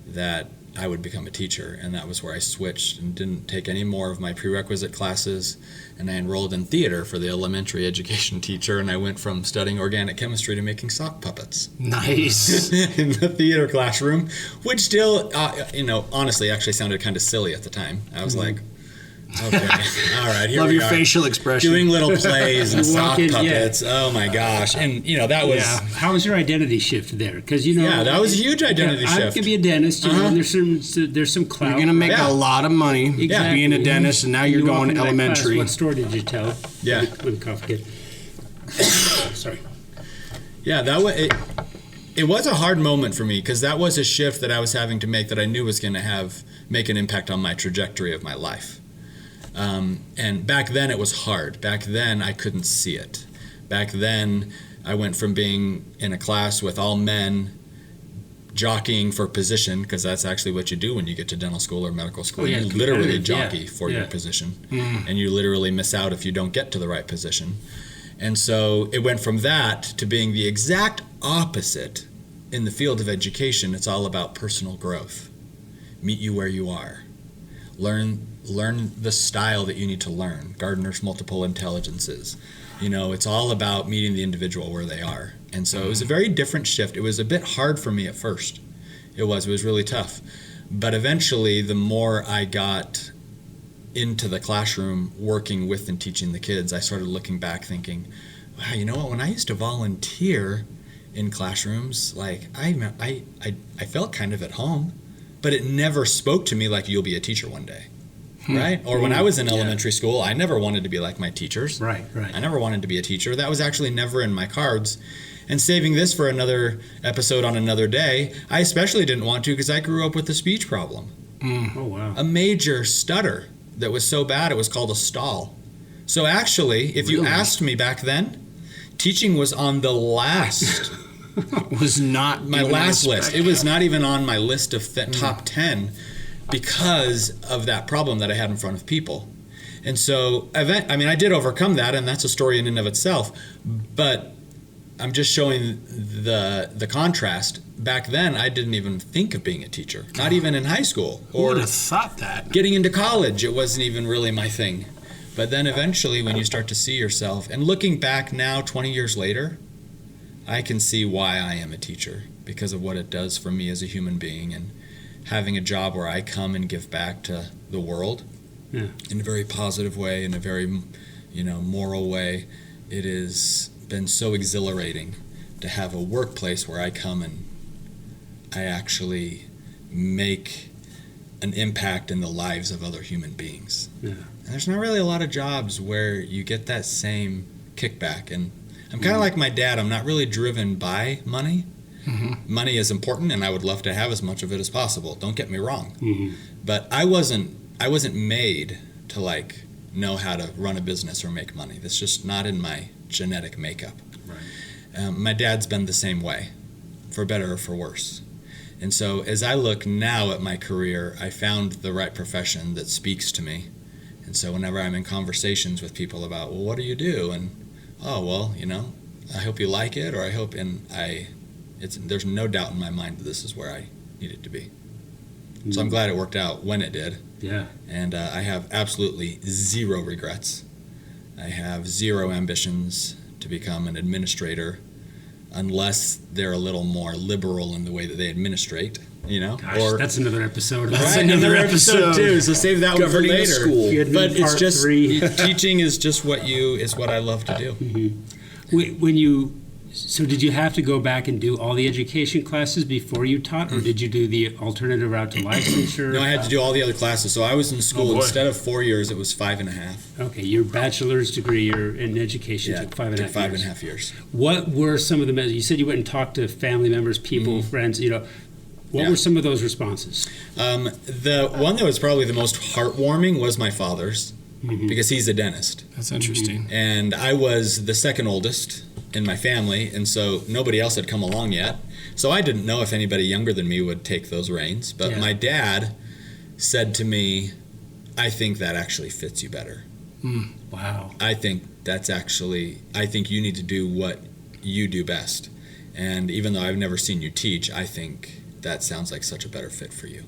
that I would become a teacher. And that was where I switched and didn't take any more of my prerequisite classes. And I enrolled in theater for the elementary education teacher. And I went from studying organic chemistry to making sock puppets. Nice. In the theater classroom, which still, honestly actually sounded kind of silly at the time. I was like, okay, all right, here Love we your are. facial expression. Doing little plays and sock in, puppets. Oh my gosh. And that was... Yeah. How was your identity shift there? Because Yeah, that was a huge identity I shift. could be a dentist, and there's some clout. You're going to make Yeah. a lot of money Exactly. being a dentist, and now you're You walk going into that elementary. class, what story did you tell? Yeah. When cough kid. Sorry. Yeah, it was a hard moment for me because that was a shift that I was having to make that I knew was going to make an impact on my trajectory of my life. And back then it was hard. Back then I couldn't see it. Back then I went from being in a class with all men jockeying for position, because that's actually what you do when you get to dental school or medical school. Yeah, You literally competitive, jockey for yeah. your position, and you literally miss out if you don't get to the right position. And so it went from that to being the exact opposite in the field of education. It's all about personal growth. Meet you where you are. Learn the style that you need to learn. Gardner's multiple intelligences. It's all about meeting the individual where they are. And so it was a very different shift. It was a bit hard for me at first. It was really tough. But eventually, the more I got into the classroom working with and teaching the kids, I started looking back thinking, wow, you know what, when I used to volunteer in classrooms, like I felt kind of at home, but it never spoke to me like you'll be a teacher one day. Right? Or when I was in elementary school, I never wanted to be like my teachers. Right. I never wanted to be a teacher. That was actually never in my cards. And saving this for another episode on another day, I especially didn't want to because I grew up with a speech problem. Oh, wow. A major stutter that was so bad it was called a stall. So actually, if you asked me back then, teaching was on the last... was not my last list. It was not even on my list of top 10 because of that problem that I had in front of people. And so, I did overcome that, and that's a story in and of itself. But I'm just showing the contrast. Back then, I didn't even think of being a teacher, not even in high school. Who would have thought that? Getting into college, it wasn't even really my thing. But then eventually, when you start to see yourself, and looking back now, 20 years later, I can see why I am a teacher, because of what it does for me as a human being, and having a job where I come and give back to the world in a very positive way, in a very moral way. It has been so exhilarating to have a workplace where I come and I actually make an impact in the lives of other human beings. Yeah. And there's not really a lot of jobs where you get that same kickback. And I'm kind of like my dad. I'm not really driven by money. Mm-hmm. Money is important, and I would love to have as much of it as possible. Don't get me wrong. Mm-hmm. But I wasn't made to know how to run a business or make money. That's just not in my genetic makeup. Right. My dad's been the same way, for better or for worse. And so as I look now at my career, I found the right profession that speaks to me. And so whenever I'm in conversations with people about, well, what do you do? And, oh, well, I hope you like it, or I hope, there's no doubt in my mind that this is where I need it to be. Mm-hmm. So I'm glad it worked out when it did. Yeah. And I have absolutely zero regrets. I have zero ambitions to become an administrator. unless they're a little more liberal in the way that they administrate. Gosh, that's another episode. That's another episode too. So save that one for Governing the later. school. But it's Part just 3. teaching is just what I love to do. Mm-hmm. So did you have to go back and do all the education classes before you taught, or did you do the alternative route to licensure? No, I had to do all the other classes. So I was in school, instead of 4 years, it was 5.5. Okay, your bachelor's degree in education took 5.5 years. 5.5 years. What were some of the you said you went and talked to family members, people, friends, what were some of those responses? The one that was probably the most heartwarming was my father's, because he's a dentist. That's interesting. And I was the second oldest in my family, and so nobody else had come along yet. So I didn't know if anybody younger than me would take those reins. But my dad said to me, I think that actually fits you better. Wow. I think you need to do what you do best. And even though I've never seen you teach, I think that sounds like such a better fit for you.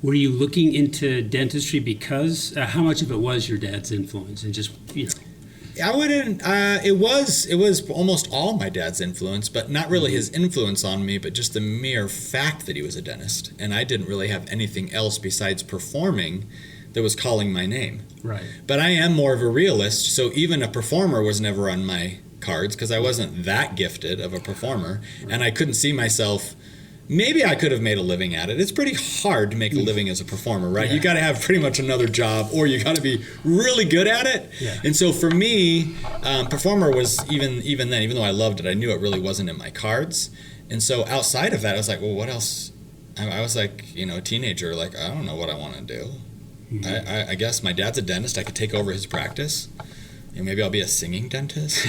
Were you looking into dentistry because how much of it was your dad's influence and just, I wouldn't. It was almost all my dad's influence, but not really his influence on me, but just the mere fact that he was a dentist, and I didn't really have anything else besides performing that was calling my name. Right. But I am more of a realist, so even a performer was never on my cards because I wasn't that gifted of a performer, and I couldn't see myself. Maybe I could have made a living at it. It's pretty hard to make a living as a performer, right? Yeah. You got to have pretty much another job, or you got to be really good at it. Yeah. And so for me, performer was even then, even though I loved it, I knew it really wasn't in my cards. And so outside of that, I was like, well, what else? I was like, a teenager, like, I don't know what I want to do. I guess my dad's a dentist. I could take over his practice. Maybe I'll be a singing dentist.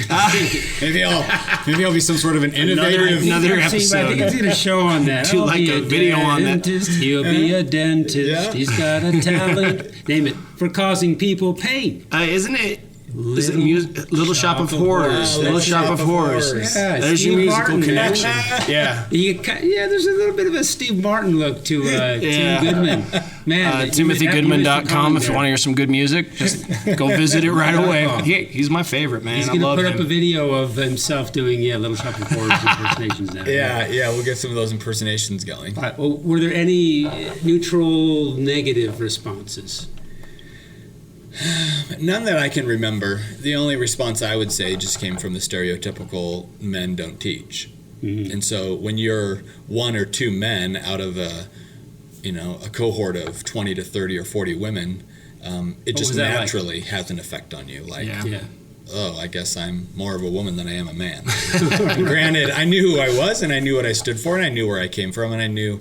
maybe I'll be some sort of an innovative. Another episode. I think it's a show on that. Do like a video on that. He'll be a dentist. Yeah. He's got a talent. Name it, for causing people pain. Isn't it? Is it Little Shop of Horrors? Little Shop of Horrors. Yeah, there's Steve your musical Martin. connection. Yeah. There's a little bit of a Steve Martin look to Tim Goodman. Man, TimothyGoodman.com. If you want to hear some good music, just go visit it right away. He's my favorite, man. He's going to put up a video of himself doing Little Shop of Horrors impersonations now. Yeah, we'll get some of those impersonations going. All right, well, were there any neutral, negative responses? None that I can remember. The only response I would say just came from the stereotypical men don't teach. Mm-hmm. And so when you're one or two men out of a cohort of 20 to 30 or 40 women, it just naturally has an effect on you. Like, oh, I guess I'm more of a woman than I am a man. Granted, I knew who I was, and I knew what I stood for, and I knew where I came from, and I knew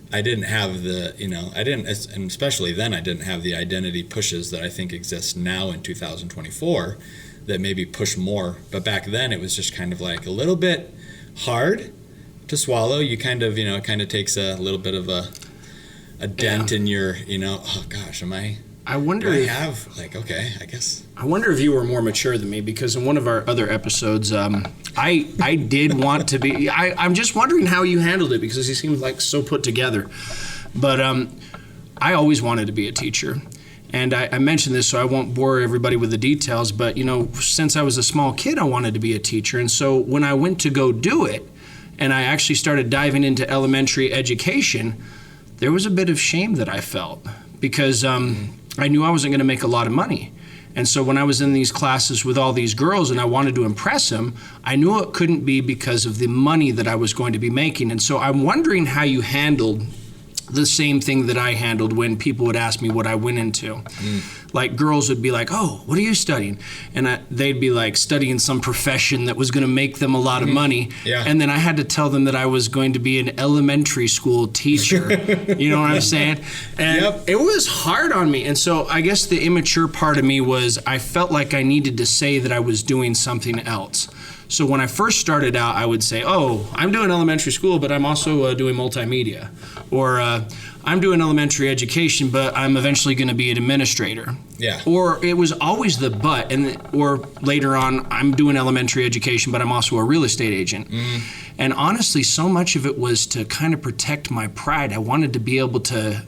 I didn't have and especially then I didn't have the identity pushes that I think exist now in 2024 that maybe push more. But back then it was just kind of like a little bit hard to swallow. You kind of, it kind of takes a little bit of a dent in your, oh gosh, I wonder I wonder if you were more mature than me, because in one of our other episodes, I did want to be. I'm just wondering how you handled it, because you seemed like so put together. But I always wanted to be a teacher. And I mentioned this, so I won't bore everybody with the details, but, since I was a small kid, I wanted to be a teacher. And so when I went to go do it, and I actually started diving into elementary education, there was a bit of shame that I felt, because I knew I wasn't going to make a lot of money. And so when I was in these classes with all these girls and I wanted to impress them, I knew it couldn't be because of the money that I was going to be making. And so I'm wondering how you handled the same thing that I handled when people would ask me what I went into. Like, girls would be like, oh, what are you studying? And they'd be like, studying some profession that was going to make them a lot of money. Yeah. And then I had to tell them that I was going to be an elementary school teacher. You know what I'm saying? And it was hard on me. And so I guess the immature part of me was I felt like I needed to say that I was doing something else. So when I first started out, I would say, oh, I'm doing elementary school, but I'm also doing multimedia. Or I'm doing elementary education, but I'm eventually going to be an administrator. Yeah. Or it was always the but, or later on, I'm doing elementary education, but I'm also a real estate agent. And honestly, so much of it was to kind of protect my pride. I wanted to be able to,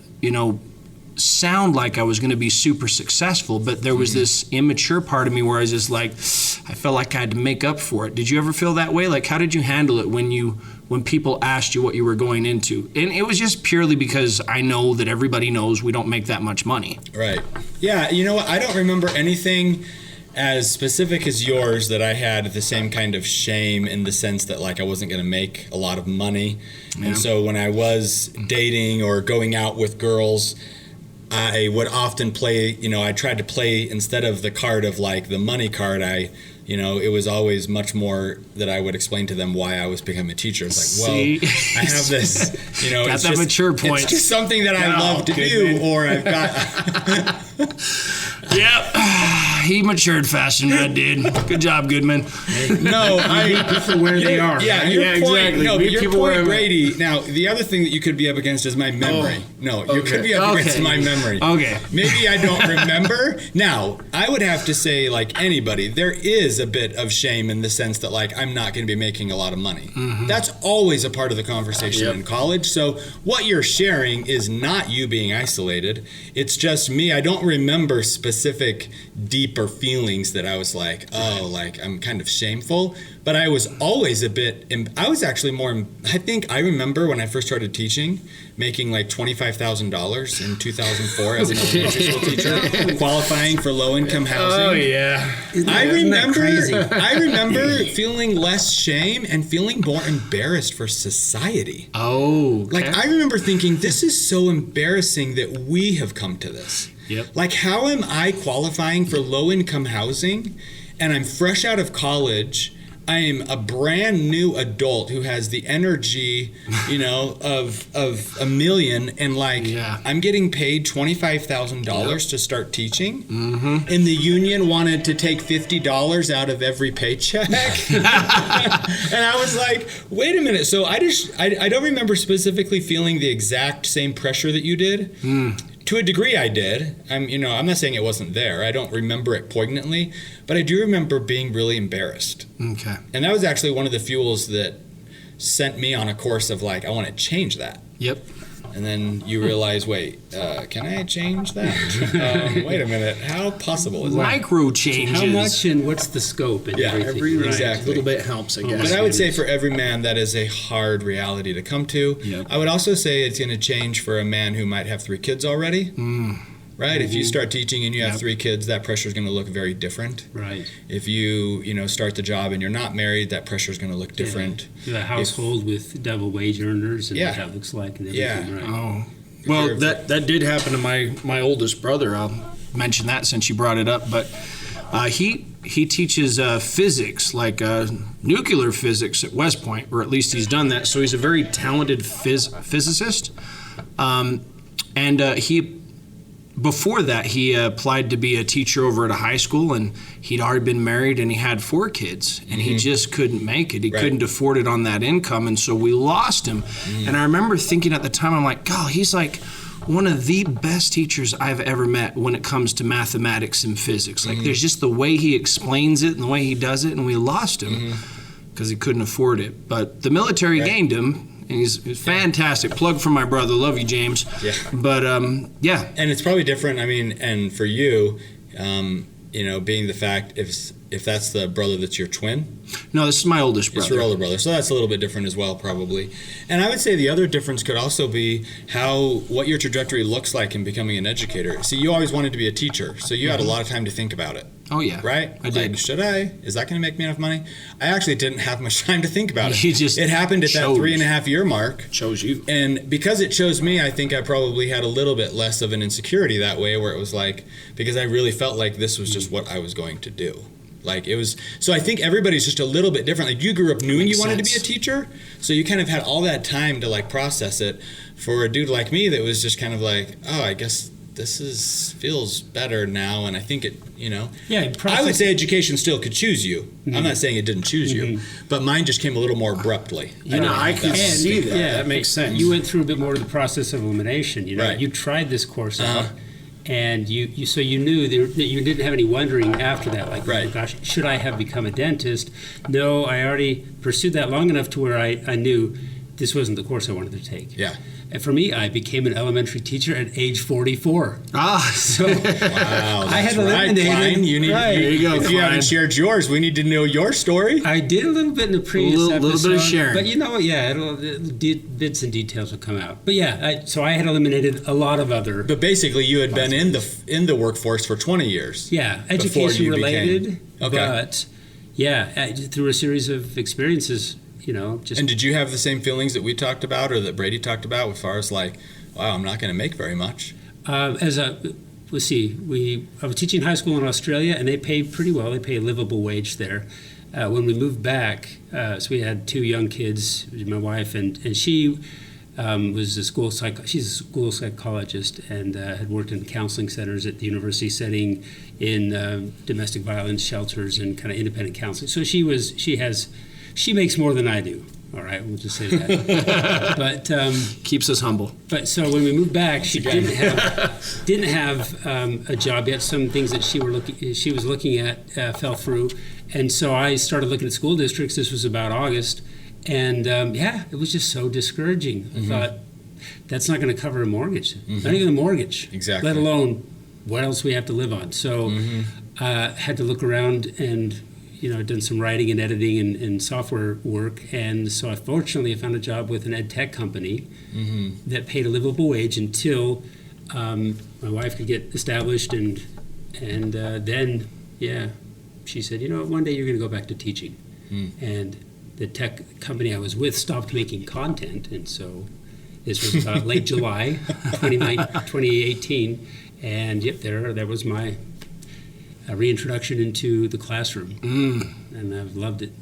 sound like I was going to be super successful, but there was this immature part of me where I was just like, I felt like I had to make up for it. Did you ever feel that way? Like, how did you handle it when people asked you what you were going into? And it was just purely because I know that everybody knows we don't make that much money. Right. Yeah, you know what? I don't remember anything as specific as yours that I had the same kind of shame in the sense that like I wasn't going to make a lot of money. Yeah. And so when I was dating or going out with girls, I would often play, I tried to play instead of the card of like the money card, it was always much more that I would explain to them why I was becoming a teacher. It's like, I have this, got it's that just, mature point. It's just something that I love to do, or I've got. Yep, he matured faster than I did. Good job, Goodman. No, people where they are. Yeah, right? your point, exactly. No, but your point, Brady. Brady. Now, the other thing that you could be up against is my memory. You could be up against my memory. Okay. Maybe I don't remember. Now, I would have to say, like anybody, there is a bit of shame in the sense that, like, I'm not going to be making a lot of money. Mm-hmm. That's always a part of the conversation in college. So what you're sharing is not you being isolated. It's just me. I don't remember specific deeper feelings that I was like, like I'm kind of shameful. But I was always I was actually more, I think I remember when I first started teaching, making like $25,000 in 2004 as an elementary school teacher, qualifying for low-income housing. Oh, yeah. I remember feeling less shame and feeling more embarrassed for society. Oh, okay. Like, I remember thinking, this is so embarrassing that we have come to this. Yep. Like, how am I qualifying for low-income housing, and I'm fresh out of college? I am a brand new adult who has the energy, of a million, and I'm getting paid $25,000 to start teaching, and the union wanted to take $50 out of every paycheck, and I was like, wait a minute. So I don't remember specifically feeling the exact same pressure that you did. To a degree, I did. I'm not saying it wasn't there. I don't remember it poignantly, but I do remember being really embarrassed. Okay. And that was actually one of the fuels that sent me on a course of like, I want to change that. Yep. And then you realize, wait, can I change that? Wait a minute, how possible is that? Micro changes. How much and what's the scope and everything? Exactly. A little bit helps, I guess. But I would say for every man, that is a hard reality to come to. Yep. I would also say it's going to change for a man who might have 3 kids already. Right? If you start teaching and you have 3 kids, that pressure is going to look very different. Right. If you start the job and you're not married, that pressure is going to look different. The household with double wage earners and what that looks like and everything. Right. Oh. Well, that did happen to my oldest brother. I'll mention that since you brought it up. But he teaches physics, like nuclear physics at West Point, or at least he's done that. So he's a very talented physicist. Before that, he applied to be a teacher over at a high school, and he'd already been married, and he had 4 kids, and he just couldn't make it. He couldn't afford it on that income, and so we lost him. And I remember thinking at the time, I'm like, God, he's like one of the best teachers I've ever met when it comes to mathematics and physics. Like, there's just the way he explains it and the way he does it, and we lost him because he couldn't afford it. But the military gained him. And he's fantastic. Plug for my brother. Love you, James. Yeah. But, And it's probably different. I mean, and for you, being the fact if that's the brother that's your twin. No, this is my oldest brother. It's your older brother. So that's a little bit different as well, probably. And I would say the other difference could also be what your trajectory looks like in becoming an educator. See, you always wanted to be a teacher, so you had a lot of time to think about it. Oh, yeah. Right? I did. Like, should I? Is that going to make me enough money? I actually didn't have much time to think about it. It happened at that 3.5-year mark. Chose you. And because it chose me, I think I probably had a little bit less of an insecurity that way, where it was like, because I really felt like this was just what I was going to do. Like, it was, so I think everybody's just a little bit different. Like, you grew up knowing you wanted to be a teacher, so you kind of had all that time to like process it. For a dude like me that was just kind of like, oh, I guess this feels better now, and I think it, I would say education still could choose you. I'm not saying it didn't choose you, but mine just came a little more abruptly. I can see that. Yeah, that makes sense. You went through a bit more of the process of elimination. Right. You tried this course out, and you knew that you didn't have any wondering after that. Like, oh gosh, should I have become a dentist? No, I already pursued that long enough to where I knew this wasn't the course I wanted to take. Yeah. And for me, I became an elementary teacher at age 44. So Wow, I had eliminated. Klein. You need, right. There you go, if you Klein. haven't shared yours, we need to know your story. I did a little bit in the previous episode. little bit of sharing. But you know what? Yeah, bits and details will come out. But yeah, so I had eliminated a lot of other. But basically, you had been in the workforce for 20 years. Yeah, before education you related. became- Okay. But yeah, through a series of experiences, just. And did you have the same feelings that we talked about or that Brady talked about as far as like, wow, I'm not going to make very much? Let's see, I was teaching high school in Australia, and they pay pretty well. They pay a livable wage there. When we moved back, so we had 2 young kids, my wife, and she was she's a school psychologist and had worked in counseling centers at the university setting in domestic violence shelters and kind of independent counseling. So she makes more than I do. All right, we'll just say that. But Keeps us humble. But so when we moved back, she didn't have a job yet. Some things that she was looking at fell through, and so I started looking at school districts. This was about August, and it was just so discouraging. I thought that's not going to cover a mortgage, not even a mortgage, Exactly. let alone what else we have to live on. So had to look around and. I'd done some writing and editing and software work, and so I fortunately found a job with an ed tech company that paid a livable wage until my wife could get established, and then she said, one day you're going to go back to teaching, and the tech company I was with stopped making content, and so this was about late July 2018, and there was my reintroduction into the classroom, and I've loved it.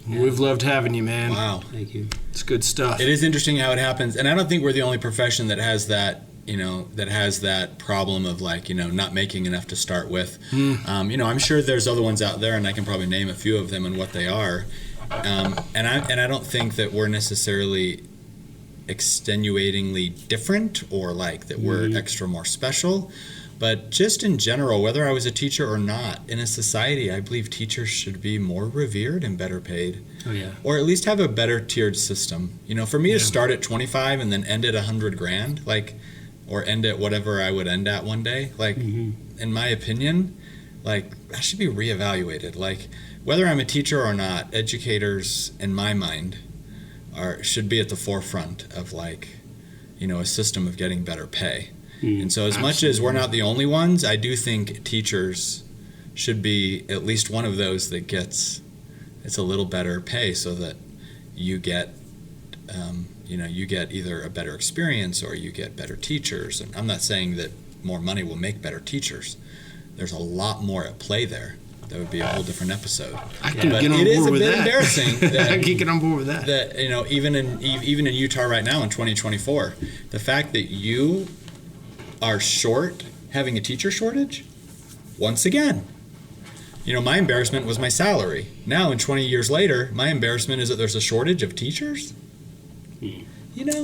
Yeah. We've loved having you, man. Wow. Thank you. It's good stuff. It is interesting how it happens, and I don't think we're the only profession that has that, that has that problem of like, not making enough to start with. I'm sure there's other ones out there, and I can probably name a few of them and what they are. And I don't think that we're necessarily extenuatingly different or like that we're extra more special. But just in general, whether I was a teacher or not, in a society, I believe teachers should be more revered and better paid. Oh, yeah. Or at least have a better tiered system. For me to start at 25 and then end at $100,000, or end at whatever I would end at one day, in my opinion, that should be reevaluated. Whether I'm a teacher or not, educators, in my mind, should be at the forefront of a system of getting better pay. And so as much as we're not the only ones, I do think teachers should be at least one of those that gets a little better pay so that you get you get either a better experience or you get better teachers. And I'm not saying that more money will make better teachers. There's a lot more at play there. That would be a whole different episode. I can get on board with that. It is a bit embarrassing that I can get on board with that. That even in Utah right now in 2024, the fact that you are short having a teacher shortage, once again. My embarrassment was my salary. Now, in 20 years later, my embarrassment is that there's a shortage of teachers.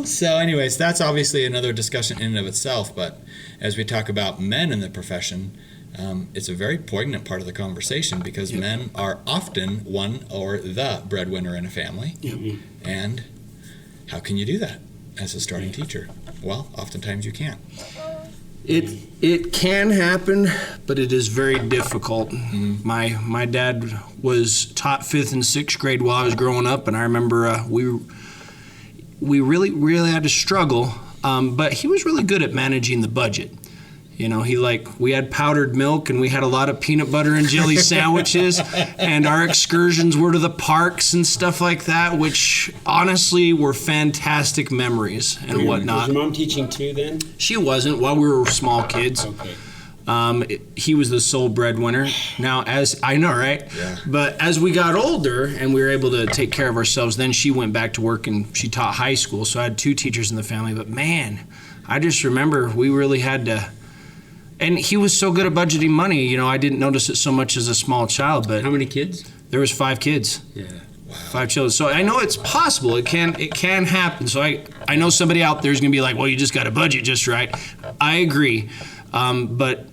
So anyways, that's obviously another discussion in and of itself. But as we talk about men in the profession, it's a very poignant part of the conversation because men are often one or the breadwinner in a family. And how can you do that as a starting teacher? Well, oftentimes you can't. It can happen, but it is very difficult. My dad was taught 5th and 6th grade while I was growing up, and I remember we really had to struggle, but he was really good at managing the budget. We had powdered milk and we had a lot of peanut butter and jelly sandwiches, and our excursions were to the parks and stuff like that, which honestly were fantastic memories and whatnot. Was your mom teaching too then? She wasn't while we were small kids. Okay. He was the sole breadwinner. Now, as I know, right? Yeah. But as we got older and we were able to take care of ourselves, then she went back to work and she taught high school. So I had 2 teachers in the family. But man, I just remember we really had to. And he was so good at budgeting money. I didn't notice it so much as a small child. But how many kids? There was 5 kids. Yeah. Wow. 5 children. So I know it's possible. It can happen. So I know somebody out there is going to be like, well, you just got to budget just right. I agree. But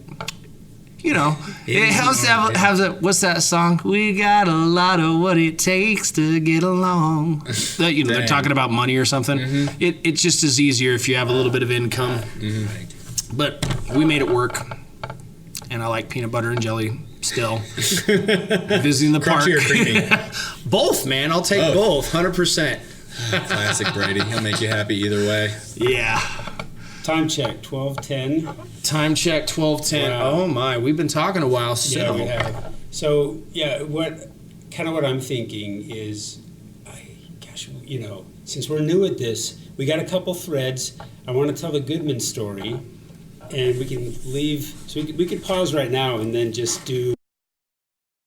you know, it helps to have a, what's that song? We got a lot of what it takes to get along. You know, they're talking about money or something. It just is easier if you have a little bit of income. But we made it work, and I like peanut butter and jelly still. Visiting the park. Crunchy or creamy? Both, man. I'll take both, 100%. Classic Brady. He'll make you happy either way. Yeah. Time check, 12:10. Time check, 12:10. Wow. Oh my, we've been talking a while still. Yeah, we have. So yeah, what I'm thinking is, you know, since we're new at this, we got a couple threads. I want to tell the Goodman story, and we can leave. So we could pause right now and then just do